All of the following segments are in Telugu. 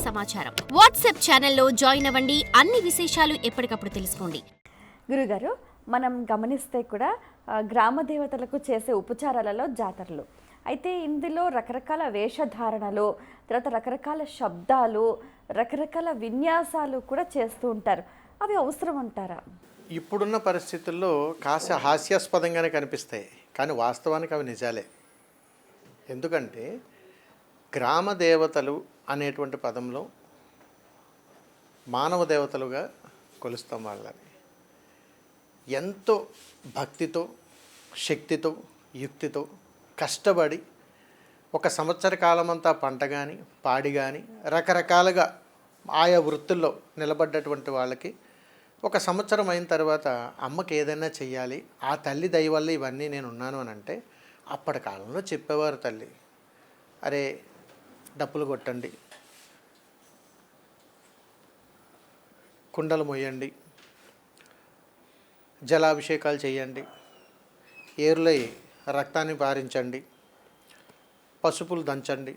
సమాచారం. వాట్సాప్ ఛానల్లో జాయిన్ అవ్వండి. అన్ని విశేషాలు ఎప్పటికప్పుడు తెలుసుకోండి. గురుగారు, మనం గమనిస్తే కూడా గ్రామ దేవతలకు చేసే ఉపచారాలలో జాతరలు అయితే ఇందులో రకరకాల వేషధారణలు, తర్వాత రకరకాల శబ్దాలు, రకరకాల విన్యాసాలు కూడా చేస్తూ ఉంటారు. అవి అవసరం అంటారా? ఇప్పుడున్న పరిస్థితుల్లో కాస్త హాస్యాస్పదంగానే కనిపిస్తాయి, కానీ వాస్తవానికి అవి నిజాలే. ఎందుకంటే గ్రామ దేవతలు అనేటువంటి పదంలో మానవ దేవతలుగా కొలుస్తాం వాళ్ళని. ఎంతో భక్తితో, శక్తితో, యుక్తితో కష్టపడి ఒక సంవత్సర కాలమంతా పంట కానీ పాడి కానీ రకరకాలుగా ఆయా వృత్తుల్లో నిలబడ్డటువంటి వాళ్ళకి ఒక సంవత్సరం అయిన తర్వాత అమ్మకి ఏదైనా చెయ్యాలి, ఆ తల్లి దయ వల్ల ఇవన్నీ నేను ఉన్నాను అని అంటే అప్పటి కాలంలో చెప్పేవారు తల్లి, అరే డప్పులు కొట్టండి, కుండలు మొయ్యండి, జలాభిషేకాలు చేయండి, ఏరులై రక్తాన్ని పారించండి, పసుపులు దంచండి,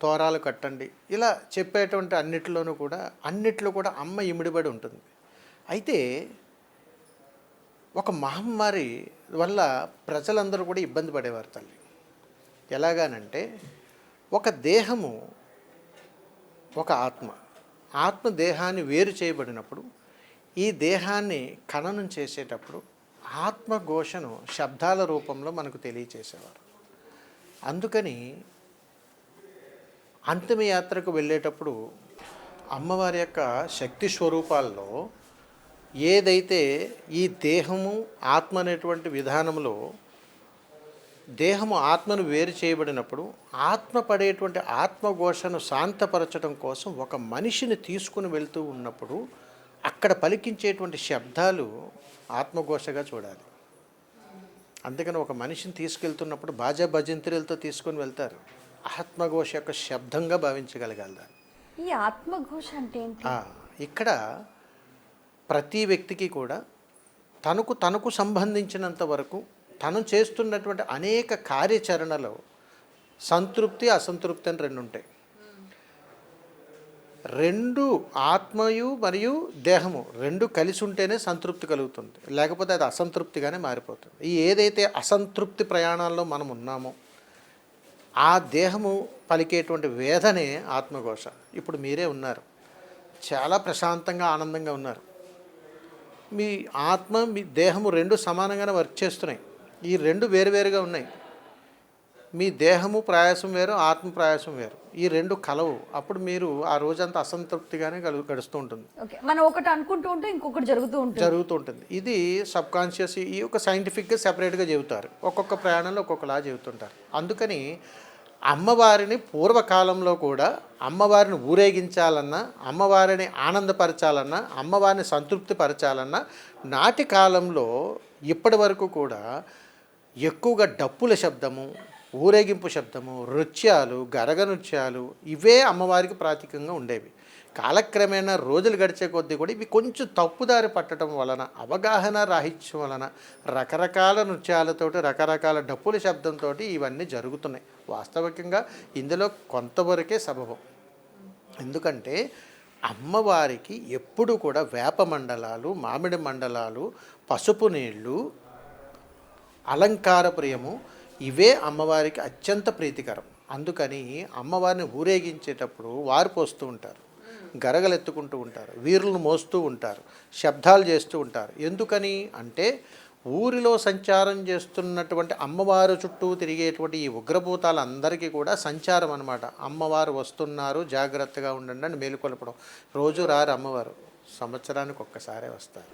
తోరాలు కట్టండి. ఇలా చెప్పేటువంటి అన్నిట్లో కూడా అమ్మ ఇమిడిబడి ఉంటుంది. అయితే ఒక మహమ్మారి వల్ల ప్రజలందరూ కూడా ఇబ్బంది పడేవారు తల్లి. ఎలాగానంటే ఒక దేహము, ఒక ఆత్మ దేహాన్ని వేరు చేయబడినప్పుడు ఈ దేహాన్ని ఖననం చేసేటప్పుడు ఆత్మఘోషను శబ్దాల రూపంలో మనకు తెలియచేసేవారు. అందుకని అంతిమయాత్రకు వెళ్ళేటప్పుడు అమ్మవారి యొక్క శక్తి స్వరూపాల్లో ఏదైతే ఈ దేహము ఆత్మ అనేటువంటి విధానంలో దేహము ఆత్మను వేరు చేయబడినప్పుడు ఆత్మ పడేటువంటి ఆత్మఘోషను శాంతపరచడం కోసం ఒక మనిషిని తీసుకుని వెళ్తూ ఉన్నప్పుడు అక్కడ పలికించేటువంటి శబ్దాలు ఆత్మఘోషగా చూడాలి. అందుకని ఒక మనిషిని తీసుకెళ్తున్నప్పుడు బాజా భజంత్రీలతో తీసుకొని వెళ్తారు. ఆత్మఘోష యొక్క శబ్దంగా భావించగలగాలి దాన్ని. ఈ ఆత్మఘోష అంటే ఏంటి? ఇక్కడ ప్రతి వ్యక్తికి కూడా తనకు సంబంధించినంత వరకు తను చేస్తున్నటువంటి అనేక కార్యాచరణలో సంతృప్తి, అసంతృప్తి అని రెండు ఉంటాయి. రెండు ఆత్మయు మరియు దేహము రెండు కలిసి ఉంటేనే సంతృప్తి కలుగుతుంది, లేకపోతే అది అసంతృప్తిగానే మారిపోతుంది. ఈ ఏదైతే అసంతృప్తి ప్రయాణాల్లో మనం ఉన్నామో ఆ దేహము పలికేటువంటి వేదనే ఆత్మఘోష. ఇప్పుడు మీరే ఉన్నారు, చాలా ప్రశాంతంగా ఆనందంగా ఉన్నారు. మీ ఆత్మ మీ దేహము రెండు సమానంగానే వర్క్ చేస్తున్నాయి. ఈ రెండు వేరువేరుగా ఉన్నాయి. మీ దేహము ప్రయాసం వేరు, ఆత్మ ప్రయాసం వేరు. ఈ రెండు కలవు. అప్పుడు మీరు ఆ రోజంతా అసంతృప్తిగానే గడుస్తూ ఉంటుంది. మనం ఒకటి అనుకుంటూ ఉంటే ఇంకొకటి జరుగుతూ ఉంటుంది. ఇది సబ్కాన్షియస్, ఈ ఒక సైంటిఫిక్గా సెపరేట్గా చెబుతారు. ఒక్కొక్క ప్రయాణంలో ఒక్కొక్కలా చెబుతుంటారు. అందుకని అమ్మవారిని పూర్వకాలంలో కూడా అమ్మవారిని ఊరేగించాలన్నా, అమ్మవారిని ఆనందపరచాలన్నా, అమ్మవారిని సంతృప్తిపరచాలన్నా నాటి కాలంలో ఇప్పటి వరకు కూడా ఎక్కువగా డప్పుల శబ్దము, ఊరేగింపు శబ్దము, నృత్యాలు, గరగ నృత్యాలు ఇవే అమ్మవారికి ప్రాతికంగా ఉండేవి. కాలక్రమేణా రోజులు గడిచే కొద్దీ కూడా ఇవి కొంచెం తప్పుదారి పట్టడం వలన, అవగాహన రాహిత్యం వలన రకరకాల నృత్యాలతోటి, రకరకాల డప్పుల శబ్దంతో ఇవన్నీ జరుగుతున్నాయి. వాస్తవికంగా ఇందులో కొంతవరకే సబబం. ఎందుకంటే అమ్మవారికి ఎప్పుడు కూడా వేప మండలాలు, మామిడి మండలాలు, పసుపు నీళ్ళు, అలంకార ప్రియము ఇవే అమ్మవారికి అత్యంత ప్రీతికరం. అందుకని అమ్మవారిని ఊరేగించేటప్పుడు వారు పోస్తూ ఉంటారు, గరగలు ఎత్తుకుంటూ ఉంటారు, వీరులను మోస్తూ ఉంటారు, శబ్దాలు చేస్తూ ఉంటారు. ఎందుకని అంటే ఊరిలో సంచారం చేస్తున్నటువంటి అమ్మవారు చుట్టూ తిరిగేటువంటి ఈ ఉగ్రభూతాలందరికీ కూడా సంచారం అన్నమాట. అమ్మవారు వస్తున్నారు, జాగ్రత్తగా ఉండండి అని మేలుకొలపడం. రోజు రారు అమ్మవారు, సంవత్సరానికి ఒక్కసారే వస్తారు.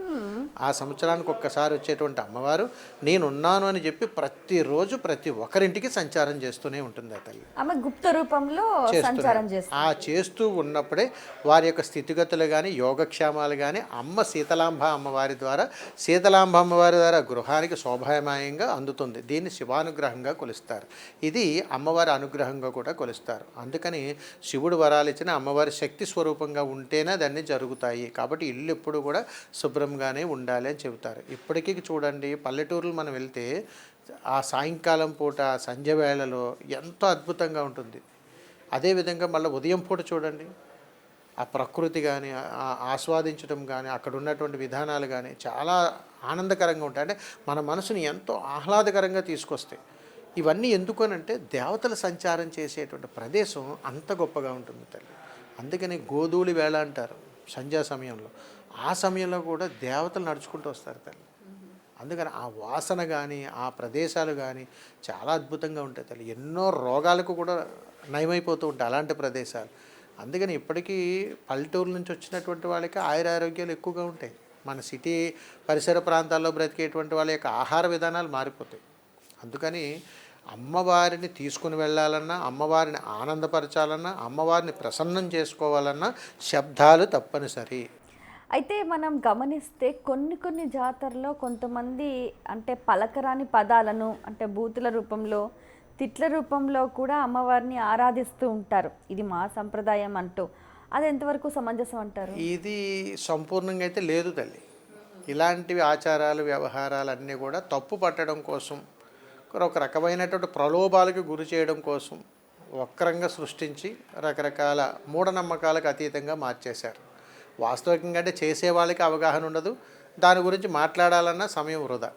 ఆ సంవత్సరానికి ఒక్కసారి వచ్చేటువంటి అమ్మవారు నేనున్నాను అని చెప్పి ప్రతిరోజు ప్రతి ఒక్కరింటికి సంచారం చేస్తూనే ఉంటుంది. ఆ తల్లి ఆమె గుప్త రూపంలో సంచారం చేస్తూ ఉన్నప్పుడే వారి యొక్క స్థితిగతులు కానీ, యోగక్షేమాలు కానీ శీతలాంబ అమ్మవారి ద్వారా గృహానికి శోభాయమాయంగా అందుతుంది. దీన్ని శివానుగ్రహంగా కొలుస్తారు. ఇది అమ్మవారి అనుగ్రహంగా కూడా కొలుస్తారు. అందుకని శివుడు వరాలు ఇచ్చిన అమ్మవారి శక్తి స్వరూపంగా ఉంటేనే దాన్ని జరుగుతాయి. కాబట్టి ఇల్లు ఎప్పుడు కూడా శుభ్రంగానే ఉండాలి అని చెబుతారు. ఇప్పటికీ చూడండి, పల్లెటూరులు మనం వెళ్తే ఆ సాయంకాలం పూట సంధ్య వేళలో ఎంతో అద్భుతంగా ఉంటుంది. అదేవిధంగా మళ్ళీ ఉదయం పూట చూడండి, ఆ ప్రకృతి కానీ ఆస్వాదించడం కానీ అక్కడ ఉన్నటువంటి విధానాలు కానీ చాలా ఆనందకరంగా ఉంటాయి. అంటే మన మనసుని ఎంతో ఆహ్లాదకరంగా తీసుకొస్తాయి. ఇవన్నీ ఎందుకనంటే దేవతల సంచారం చేసేటువంటి ప్రదేశం అంత గొప్పగా ఉంటుంది తల్లి. అందుకని గోధూళి వేళ అంటారు సంధ్యా సమయంలో. ఆ సమయంలో కూడా దేవతలు నడుచుకుంటూ వస్తారు తల్లి. అందుకని ఆ వాసన కానీ ఆ ప్రదేశాలు కానీ చాలా అద్భుతంగా ఉంటాయి తల్లి. ఎన్నో రోగాలకు కూడా నయమైపోతూ ఉంటాయి అలాంటి ప్రదేశాలు. అందుకని ఇప్పటికీ పల్లెటూరు నుంచి వచ్చినటువంటి వాళ్ళకి ఆయురారోగ్యాలు ఎక్కువగా ఉంటాయి. మన సిటీ పరిసర ప్రాంతాల్లో బ్రతికేటువంటి వాళ్ళ యొక్క ఆహార విధానాలు మారిపోతాయి. అందుకని అమ్మవారిని తీసుకుని వెళ్ళాలన్నా, అమ్మవారిని ఆనందపరచాలన్నా, అమ్మవారిని ప్రసన్నం చేసుకోవాలన్నా శబ్దాలు తప్పనిసరి. అయితే మనం గమనిస్తే కొన్ని జాతరలో కొంతమంది అంటే పలకరాని పదాలను అంటే బూతుల రూపంలో, తిట్ల రూపంలో కూడా అమ్మవారిని ఆరాధిస్తూ ఉంటారు. ఇది మా సంప్రదాయం అంటూ. అది ఎంతవరకు సమంజసం అంటారు? ఇది సంపూర్ణంగా అయితే లేదు తల్లి. ఇలాంటివి ఆచారాలు వ్యవహారాలు అన్నీ కూడా తప్పు పట్టడం కోసం, ఒక రకమైనటువంటి ప్రలోభాలకు గురి చేయడం కోసం వక్రంగా సృష్టించి రకరకాల మూఢనమ్మకాలకు అతీతంగా మార్చేశారు. వాస్తవికంగా అంటే చేసే వాళ్ళకి అవగాహన ఉండదు, దాని గురించి మాట్లాడాలన్న సమయం వృధా.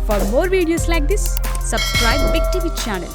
For more videos like this, subscribe Big TV channel.